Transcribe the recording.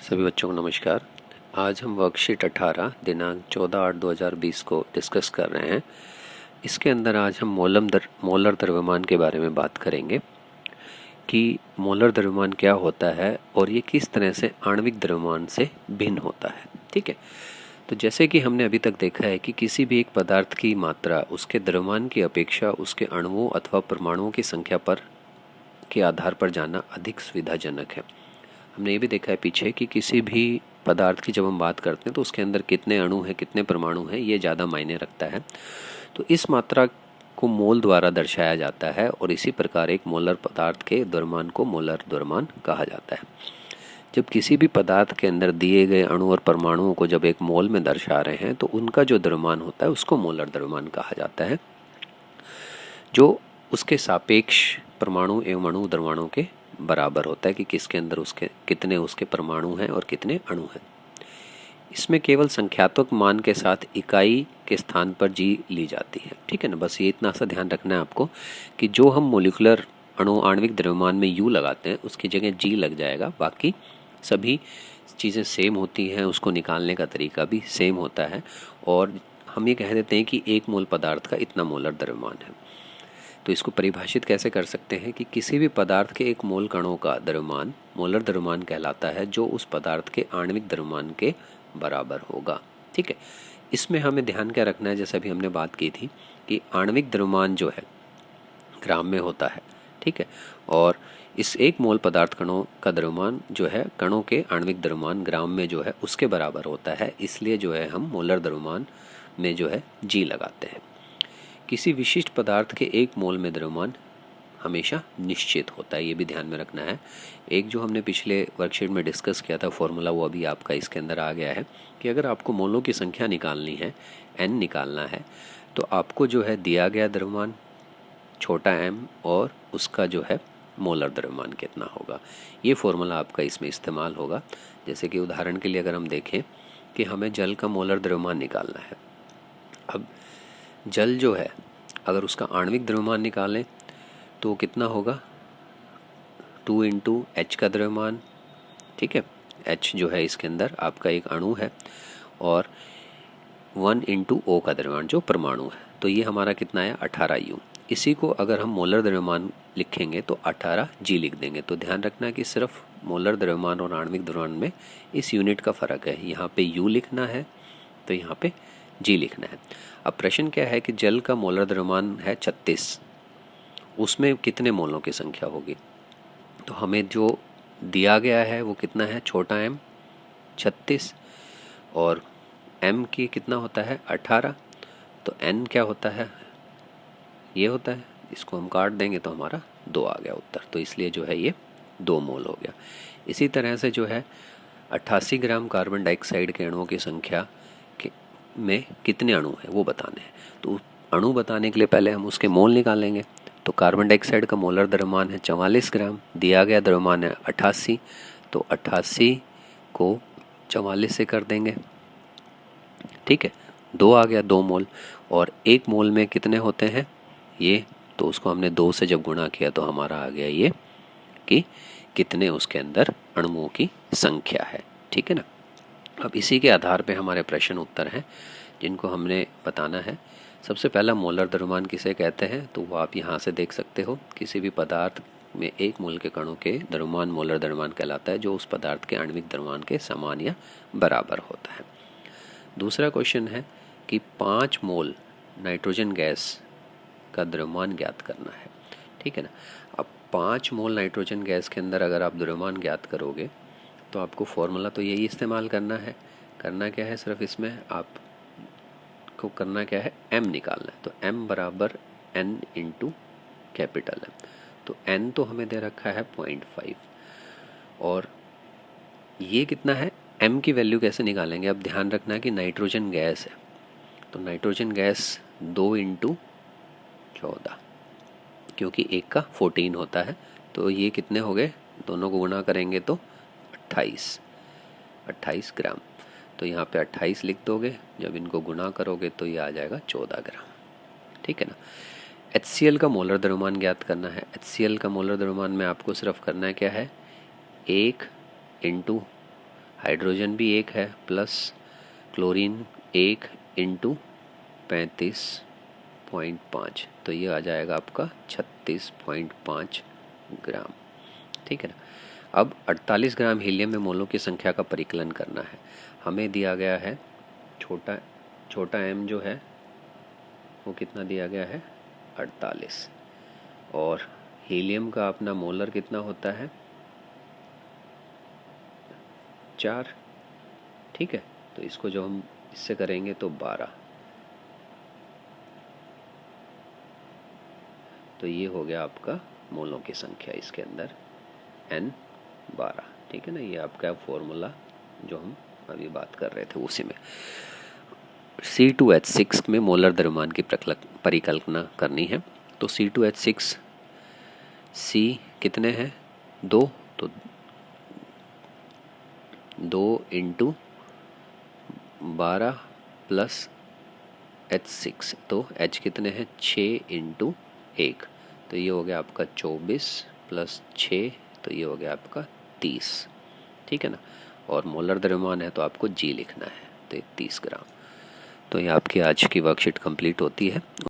सभी बच्चों को नमस्कार। आज हम वर्कशीट 18 दिनांक 14/8/2020 को डिस्कस कर रहे हैं। इसके अंदर आज हम मोलर द्रव्यमान के बारे में बात करेंगे कि मोलर द्रव्यमान क्या होता है और ये किस तरह से आणविक द्रव्यमान से भिन्न होता है। ठीक है, तो जैसे कि हमने अभी तक देखा है कि किसी भी एक पदार्थ की मात्रा उसके द्रव्यमान की अपेक्षा उसके अणुओं अथवा परमाणुओं की संख्या पर के आधार पर जानना अधिक सुविधाजनक है। हमने ये भी देखा है पीछे कि किसी भी पदार्थ की जब हम बात करते हैं तो उसके अंदर कितने अणु हैं, कितने परमाणु हैं, ये ज़्यादा मायने रखता है। तो इस मात्रा को मोल द्वारा दर्शाया जाता है और इसी प्रकार एक मोलर पदार्थ के द्रव्यमान को मोलर द्रव्यमान कहा जाता है। जब किसी भी पदार्थ के अंदर दिए गए अणु और परमाणुओं को जब एक मोल में दर्शा रहे हैं तो उनका जो द्रव्यमान होता है उसको मोलर द्रव्यमान कहा जाता है, जो उसके सापेक्ष परमाणु एवं अणु द्रव्यमानों के बराबर होता है कि किसके अंदर उसके कितने उसके परमाणु हैं और कितने अणु हैं। इसमें केवल संख्यात्मक मान के साथ इकाई के स्थान पर जी ली जाती है। ठीक है ना, बस ये इतना सा ध्यान रखना है आपको कि जो हम मोलिकुलर आणविक द्रव्यमान में यू लगाते हैं उसकी जगह जी लग जाएगा। बाकी सभी चीज़ें सेम होती हैं, उसको निकालने का तरीका भी सेम होता है और हम ये कह देते हैं कि एक मोल पदार्थ का इतना मोलर द्रव्यमान है। तो इसको परिभाषित कैसे कर सकते हैं कि किसी भी पदार्थ के एक मोल कणों का द्रव्यमान मोलर द्रव्यमान कहलाता है, जो उस पदार्थ के आणविक द्रव्यमान के बराबर होगा। ठीक है, इसमें हमें ध्यान क्या रखना है, जैसे अभी हमने बात की थी कि आणविक द्रव्यमान जो है ग्राम में होता है। ठीक है, और इस एक मोल पदार्थ कणों का द्रव्यमान जो है कणों के आणविक द्रव्यमान ग्राम में जो है उसके बराबर होता है। इसलिए जो है हम मोलर द्रव्यमान में जो है जी लगाते हैं। किसी विशिष्ट पदार्थ के एक मोल में द्रव्यमान हमेशा निश्चित होता है, ये भी ध्यान में रखना है। एक जो हमने पिछले वर्कशीट में डिस्कस किया था फॉर्मूला, वो अभी आपका इसके अंदर आ गया है कि अगर आपको मोलों की संख्या निकालनी है, n निकालना है, तो आपको जो है दिया गया द्रव्यमान छोटा m और उसका जो है मोलर द्रव्यमान कितना होगा, ये फॉर्मूला आपका इसमें इस्तेमाल होगा। जैसे कि उदाहरण के लिए अगर हम देखें कि हमें जल का मोलर द्रव्यमान निकालना है। अब जल जो है अगर उसका आणविक द्रव्यमान निकालें तो कितना होगा, 2 इंटू एच का द्रव्यमान। ठीक है, एच जो है इसके अंदर आपका एक अणु है और 1 इंटू ओ का द्रव्यमान जो परमाणु है, तो ये हमारा कितना है 18 यू। इसी को अगर हम मोलर द्रव्यमान लिखेंगे तो 18 जी लिख देंगे। तो ध्यान रखना कि सिर्फ मोलर द्रव्यमान और आणविक द्रव्यमान में इस यूनिट का फ़र्क है, यहाँ पे यू लिखना है तो यहाँ पे जी लिखना है। अब प्रश्न क्या है कि जल का मोलर द्रव्यमान है 36, उसमें कितने मोलों की संख्या होगी। तो हमें जो दिया गया है वो कितना है, छोटा m 36 और m की कितना होता है 18, तो n क्या होता है, ये होता है, इसको हम काट देंगे तो हमारा 2 आ गया उत्तर। तो इसलिए जो है ये 2 मोल हो गया। इसी तरह से जो है 88 ग्राम कार्बन डाइऑक्साइड के अणुओं की संख्या में कितने अणु हैं वो बताने हैं। तो अणु बताने के लिए पहले हम उसके मोल निकालेंगे। तो कार्बन डाइऑक्साइड का मोलर द्रव्यमान है 44 ग्राम, दिया गया द्रव्यमान है 88, तो 88 को 44 से कर देंगे। ठीक है, 2 आ गया, 2 मोल। और एक मोल में कितने होते हैं ये, तो उसको हमने 2 से जब गुणा किया तो हमारा आ गया ये कि कितने उसके अंदर अणुओं की संख्या है। ठीक है ना, अब इसी के आधार पे हमारे प्रश्न उत्तर हैं जिनको हमने बताना है। सबसे पहला मोलर द्रव्यमान किसे कहते हैं, तो वो आप यहाँ से देख सकते हो। किसी भी पदार्थ में एक मोल के कणों के द्रव्यमान मोलर द्रव्यमान कहलाता है, जो उस पदार्थ के आणविक द्रव्यमान के समान या बराबर होता है। दूसरा क्वेश्चन है कि 5 मोल नाइट्रोजन गैस का द्रव्यमान ज्ञात करना है। ठीक है ना, अब 5 मोल नाइट्रोजन गैस के अंदर अगर आप द्रव्यमान ज्ञात करोगे तो आपको फॉर्मूला तो यही इस्तेमाल करना है। करना क्या है, सिर्फ इसमें आपको करना क्या है, m निकालना है। तो m बराबर n इंटू कैपिटल M। तो n तो हमें दे रखा है 0.5 और ये कितना है, m की वैल्यू कैसे निकालेंगे। अब ध्यान रखना है कि नाइट्रोजन गैस है, तो नाइट्रोजन गैस 2 इंटू 14, क्योंकि एक का 14 होता है, तो ये कितने हो गए, दोनों को गुणा करेंगे तो 28 ग्राम। तो यहाँ पे 28 लिख दोगे, जब इनको गुणा करोगे तो ये आ जाएगा 14 ग्राम। ठीक है ना। HCl का मोलर द्रव्यमान ज्ञात करना है। HCl का मोलर द्रव्यमान में आपको सिर्फ करना है क्या है, 1 इंटू हाइड्रोजन भी एक है प्लस क्लोरीन 1 इंटू 35.5, तो ये आ जाएगा आपका 36.5 ग्राम। ठीक है ना। अब 48 ग्राम हीलियम में मोलों की संख्या का परिकलन करना है। हमें दिया गया है छोटा m जो है वो कितना दिया गया है 48, और हीलियम का अपना मोलर कितना होता है 4। ठीक है, तो इसको जो हम इससे करेंगे तो 12, तो ये हो गया आपका मोलों की संख्या इसके अंदर N12। ठीक है ना, ये आपका फॉर्मूला जो हम अभी बात कर रहे थे उसी में। C2H6 में मोलर द्रव्यमान की परिकल्पना करनी है। तो C2H6 C कितने हैं 2, तो 2 इंटू 12 प्लस H6, तो H कितने हैं 6 इंटू 1, तो ये हो गया आपका 24 प्लस 6, तो ये हो गया आपका 30। ठीक है ना, और मोलर द्रव्यमान है तो आपको G लिखना है, तो 30 ग्राम। तो ये आपकी आज की वर्कशीट कंप्लीट होती है।